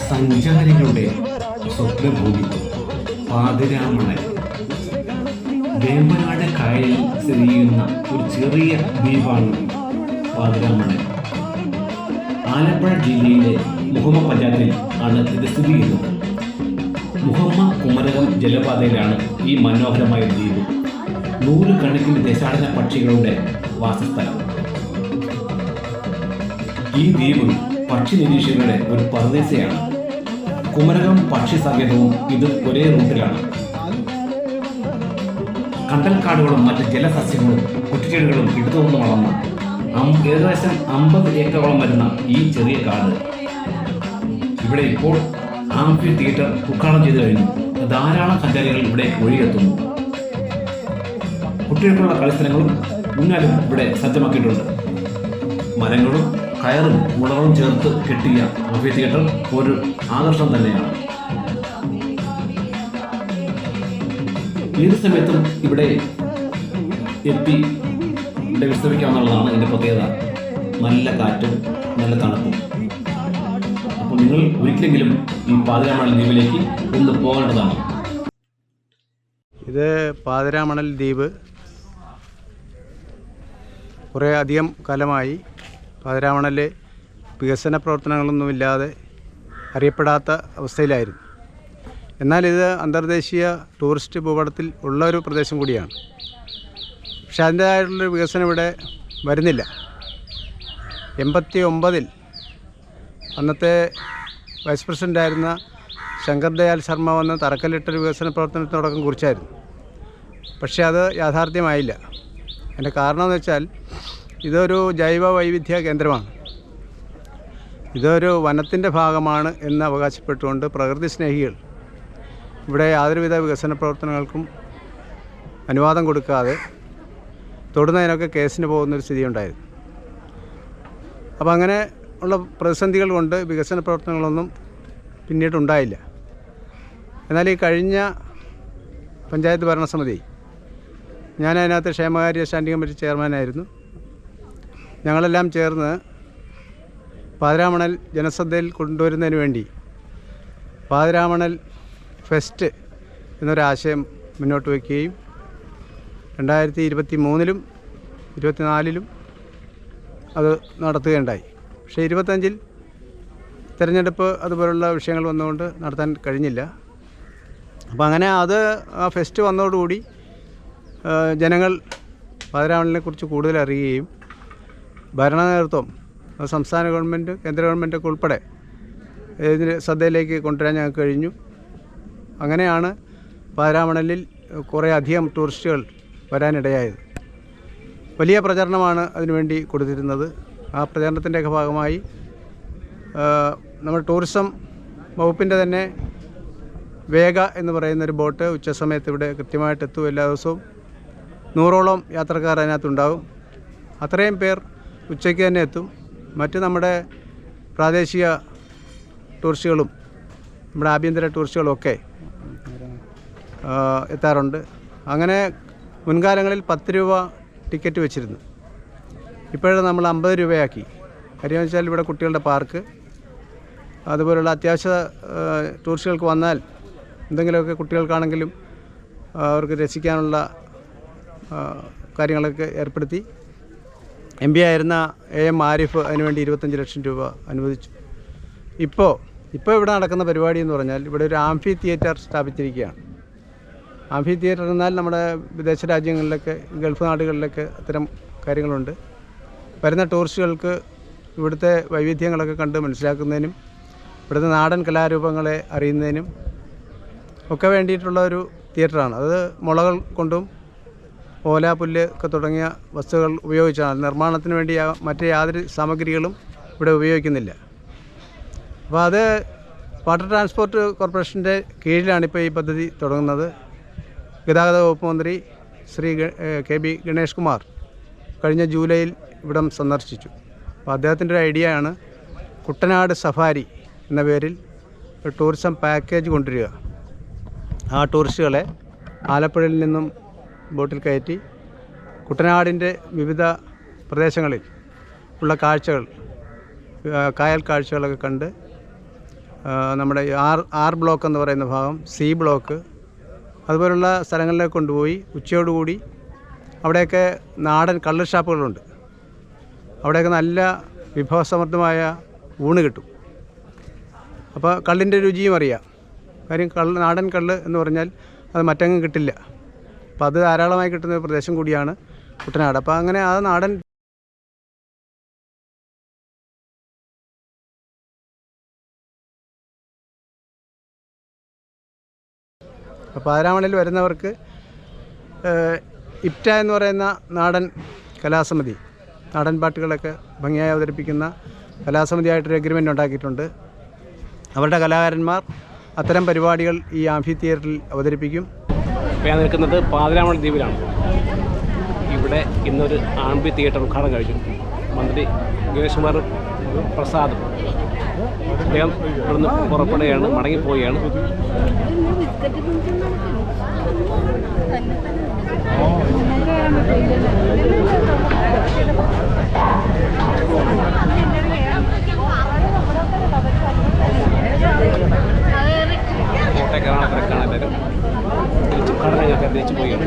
സഞ്ചാരികളുടെ സ്വപ്നഭൂമി പാതിരാമണൽ. വേമ്പനാട് കായലിൽ സ്ഥിതി ചെയ്യുന്ന ഒരു ചെറിയ ദ്വീപാണ് പാതിരാമണൽ. ആലപ്പുഴ ജില്ലയിലെ മുഹമ്മ പഞ്ചായത്തിൽ ആണ് ഇത് സ്ഥിതി ചെയ്യുന്നത്. മുഹമ്മ കുമരകം ജലപാതയിലാണ് ഈ മനോഹരമായ ദ്വീപ്. നൂറുകണക്കിന് ദേശാടന പക്ഷികളുടെ വാസസ്ഥലം. ഈ ദ്വീപ് പക്ഷി നിരീക്ഷകരുടെ ഒരു പർദേശയാണ്. കുമരകം പക്ഷി സങ്കേതവും ഇത് ഒരേ റൂട്ടിലാണ്. കണ്ടൽക്കാടുകളും മറ്റ് ജലസസ്യങ്ങളും കുറ്റിച്ചെടികളും ഇടത്തുനിന്ന് വളർന്ന ഏകദേശം 50 ഏക്കറോളം വരുന്ന ഈ ചെറിയ കാട്. ഇവിടെ ഇപ്പോൾ ആംഫി തിയേറ്റർ ഉദ്ഘാടനം ചെയ്തു കഴിഞ്ഞു. ധാരാളം സഞ്ചാരികൾ ഇവിടേക്ക് ഒഴുകിയെത്തുന്നു. കുട്ടികൾക്കുള്ള കളിസ്ഥലങ്ങളും ഊഞ്ഞാലും ഇവിടെ സജ്ജമാക്കിയിട്ടുണ്ട്. മരങ്ങളും കയറും മുളകളും ചേർത്ത് കെട്ടിയ ആംഫി തിയേറ്റർ ഒരു ആകർഷണം തന്നെയാണ്. ഏത് സമയത്തും ഇവിടെ എത്തി ഇവിടെ വിശ്രമിക്കാവുന്നതാണ് ഇതിൻ്റെ പ്രത്യേകത. നല്ല കാറ്റും നല്ല തണുപ്പും. അപ്പോൾ നിങ്ങൾ ഒരിക്കലെങ്കിലും ഈ പാതിരാമണൽ ദ്വീപിലേക്ക് ഒന്ന് പോകേണ്ടതാണ്. ഇത് പാതിരാമണൽ ദ്വീപ് കുറേ അധികം കാലമായി പാതിരാമണൽ വികസന പ്രവർത്തനങ്ങളൊന്നുമില്ലാതെ അറിയപ്പെടാത്ത അവസ്ഥയിലായിരുന്നു. എന്നാൽ ഇത് അന്തർദേശീയ ടൂറിസ്റ്റ് ഭൂപടത്തിൽ ഉള്ള ഒരു പ്രദേശം കൂടിയാണ്. പക്ഷെ അതിൻ്റേതായിട്ടുള്ളൊരു വികസനം ഇവിടെ വരുന്നില്ല. 89-ൽ അന്നത്തെ വൈസ് പ്രസിഡൻ്റായിരുന്ന ശങ്കർ ദയാൽ ശർമ്മ വന്ന് തറക്കല്ലിട്ടൊരു വികസന പ്രവർത്തനത്തിന് തുടക്കം കുറിച്ചായിരുന്നു. പക്ഷേ അത് യാഥാർത്ഥ്യമായില്ല. അതിൻ്റെ കാരണമെന്ന് വെച്ചാൽ ഇതൊരു ജൈവ വൈവിധ്യ കേന്ദ്രമാണ്. ഇതൊരു വനത്തിൻ്റെ ഭാഗമാണ് എന്ന് അവകാശപ്പെട്ടുകൊണ്ട് പ്രകൃതി സ്നേഹികൾ ഇവിടെ യാതൊരുവിധ വികസന പ്രവർത്തനങ്ങൾക്കും അനുവാദം കൊടുക്കാതെ തൊടുന്നതിനൊക്കെ കേസിന് പോകുന്നൊരു സ്ഥിതി ഉണ്ടായിരുന്നു. അപ്പോൾ അങ്ങനെ ഉള്ള പ്രതിസന്ധികൾ കൊണ്ട് വികസന പ്രവർത്തനങ്ങളൊന്നും പിന്നീടുണ്ടായില്ല. എന്നാൽ ഈ കഴിഞ്ഞ പഞ്ചായത്ത് ഭരണസമിതി, ഞാൻ അതിനകത്ത് ക്ഷേമകാര്യ സ്റ്റാൻഡിംഗ് കമ്മിറ്റി ചെയർമാനായിരുന്നു. ഞങ്ങളെല്ലാം ചേർന്ന് പാതിരാമണൽ ജനശ്രദ്ധയിൽ കൊണ്ടുവരുന്നതിന് വേണ്ടി പാതിരാമണൽ ഫെസ്റ്റ് എന്നൊരാശയം മുന്നോട്ട് വയ്ക്കുകയും 2023-ലും 24-ലും അത് നടത്തുകയുണ്ടായി. പക്ഷേ 25-ൽ തിരഞ്ഞെടുപ്പ് അതുപോലുള്ള വിഷയങ്ങൾ വന്നുകൊണ്ട് നടത്താൻ കഴിഞ്ഞില്ല. അപ്പോൾ അങ്ങനെ ആ ഫെസ്റ്റ് വന്നതോടുകൂടി ജനങ്ങൾ പാതിരാമണലിനെക്കുറിച്ച് കൂടുതൽ അറിയുകയും ഭരണ നേതൃത്വം സംസ്ഥാന ഗവൺമെൻറ് കേന്ദ്ര ഗവൺമെൻറ്റൊക്കെ ഉൾപ്പെടെ ഇതിന് ശ്രദ്ധയിലേക്ക് കൊണ്ടുവരാൻ ഞങ്ങൾക്ക് കഴിഞ്ഞു. അങ്ങനെയാണ് പാതിരാമണലിൽ കുറേ അധികം ടൂറിസ്റ്റുകൾ വരാനിടയായത്. വലിയ പ്രചരണമാണ് അതിനുവേണ്ടി കൊടുത്തിരുന്നത്. ആ പ്രചരണത്തിൻ്റെയൊക്കെ ഭാഗമായി നമ്മൾ ടൂറിസം വകുപ്പിൻ്റെ തന്നെ വേഗ എന്ന് പറയുന്നൊരു ബോട്ട് ഉച്ചസമയത്ത് ഇവിടെ കൃത്യമായിട്ട് എത്തും. എല്ലാ ദിവസവും 100ഓളം യാത്രക്കാർ അതിനകത്തുണ്ടാകും. അത്രയും പേർ ഉച്ചയ്ക്ക് തന്നെ എത്തും. മറ്റ് നമ്മുടെ പ്രാദേശിക ടൂറിസ്റ്റുകളും നമ്മുടെ ആഭ്യന്തര ടൂറിസ്റ്റുകളുമൊക്കെ എത്താറുണ്ട്. അങ്ങനെ മുൻകാലങ്ങളിൽ 10 രൂപ ടിക്കറ്റ് വെച്ചിരുന്നു. ഇപ്പോഴത് നമ്മൾ 50 രൂപയാക്കി. കാര്യമെന്ന് വെച്ചാൽ ഇവിടെ കുട്ടികളുടെ പാർക്ക്, അതുപോലുള്ള അത്യാവശ്യ ടൂറിസ്റ്റുകൾക്ക് വന്നാൽ എന്തെങ്കിലുമൊക്കെ കുട്ടികൾക്കാണെങ്കിലും അവർക്ക് രസിക്കാനുള്ള കാര്യങ്ങളൊക്കെ ഏർപ്പെടുത്തി. MP ആയിരുന്ന AM ആരിഫ് അതിനുവേണ്ടി 25 ലക്ഷം രൂപ അനുവദിച്ചു. ഇപ്പോൾ ഇവിടെ നടക്കുന്ന പരിപാടി എന്ന് പറഞ്ഞാൽ ഇവിടെ ഒരു ആംഫി തിയേറ്റർ സ്ഥാപിച്ചിരിക്കുകയാണ്. ആംഫി തിയേറ്റർ എന്നാൽ നമ്മുടെ വിദേശ രാജ്യങ്ങളിലൊക്കെ ഗൾഫ് നാടുകളിലൊക്കെ അത്തരം കാര്യങ്ങളുണ്ട്. വരുന്ന ടൂറിസ്റ്റുകൾക്ക് ഇവിടുത്തെ വൈവിധ്യങ്ങളൊക്കെ കണ്ട് മനസ്സിലാക്കുന്നതിനും ഇവിടുത്തെ നാടൻ കലാരൂപങ്ങളെ അറിയുന്നതിനും ഒക്കെ വേണ്ടിയിട്ടുള്ള ഒരു തിയേറ്ററാണ്. അത് മുളകൾ കൊണ്ടും ഓല, പുല്ല് ഒക്കെ തുടങ്ങിയ വസ്തുക്കൾ ഉപയോഗിച്ചാണ്. നിർമ്മാണത്തിന് വേണ്ടി മറ്റ് യാതൊരു സാമഗ്രികളും ഇവിടെ ഉപയോഗിക്കുന്നില്ല. അപ്പോൾ അത് വാട്ടർ ട്രാൻസ്പോർട്ട് കോർപ്പറേഷൻ്റെ കീഴിലാണ് ഇപ്പോൾ ഈ പദ്ധതി തുടങ്ങുന്നത്. ഗതാഗത വകുപ്പ് മന്ത്രി ശ്രീ KB ഗണേഷ് കുമാർ കഴിഞ്ഞ ജൂലൈയിൽ ഇവിടം സന്ദർശിച്ചു. അപ്പോൾ അദ്ദേഹത്തിൻ്റെ ഒരു ഐഡിയ ആണ് കുട്ടനാട് സഫാരി എന്ന പേരിൽ ഒരു ടൂറിസം പാക്കേജ് കൊണ്ടുവരിക. ആ ടൂറിസ്റ്റുകളെ ആലപ്പുഴയിൽ നിന്നും ബോട്ടിൽ കയറ്റി കുട്ടനാടിൻ്റെ വിവിധ പ്രദേശങ്ങളിൽ ഉള്ള കാഴ്ചകൾ, കായൽ കാഴ്ചകളൊക്കെ കണ്ട് നമ്മുടെ ആർ ബ്ലോക്ക് എന്ന് പറയുന്ന ഭാഗം, സി ബ്ലോക്ക്, അതുപോലുള്ള സ്ഥലങ്ങളിലേക്ക് കൊണ്ടുപോയി ഉച്ചയോടുകൂടി അവിടെയൊക്കെ നാടൻ കള്ള് ഷാപ്പുകളുണ്ട്. അവിടെയൊക്കെ നല്ല വിഭവസമൃദ്ധമായ ഊണ് കിട്ടും. അപ്പോൾ കള്ളിൻ്റെ രുചിയും അറിയാം. കാര്യം നാടൻ കള്ള് എന്ന് പറഞ്ഞാൽ അത് മറ്റെങ്ങും കിട്ടില്ല. അപ്പോൾ അത് ധാരാളമായി കിട്ടുന്ന ഒരു പ്രദേശം കൂടിയാണ് കുട്ടനാട്. അപ്പോൾ അങ്ങനെ ആ നാടൻ പാതിരാമണയിൽ വരുന്നവർക്ക് ഇപ്റ്റ എന്ന് പറയുന്ന നാടൻ കലാസമിതി, നാടൻ പാട്ടുകളൊക്കെ ഭംഗിയായി അവതരിപ്പിക്കുന്ന കലാസമിതിയായിട്ടൊരു എഗ്രിമെൻ്റ് ഉണ്ടാക്കിയിട്ടുണ്ട്. അവരുടെ കലാകാരന്മാർ അത്തരം പരിപാടികൾ ഈ ആംഫി തിയേറ്ററിൽ അവതരിപ്പിക്കും. ഞാൻ നിൽക്കുന്നത് പാതിരാമണ ദ്വീപിലാണ്. ഇവിടെ ഇന്നൊരു ആംഫി തിയേറ്റർ ഉദ്ഘാടനം കഴിഞ്ഞു. മന്ത്രി ഗണേഷ് കുമാർ പ്രസാദ് അദ്ദേഹം ഇവിടുന്ന് പുറപ്പെടുകയാണ്, മടങ്ങിപ്പോവുകയാണ്. കോട്ടയം തിരക്കാണ് എല്ലാവരും. തിരിച്ച് കടന്നു ഞങ്ങൾക്ക് തിരിച്ചു പോവുകയാണ്.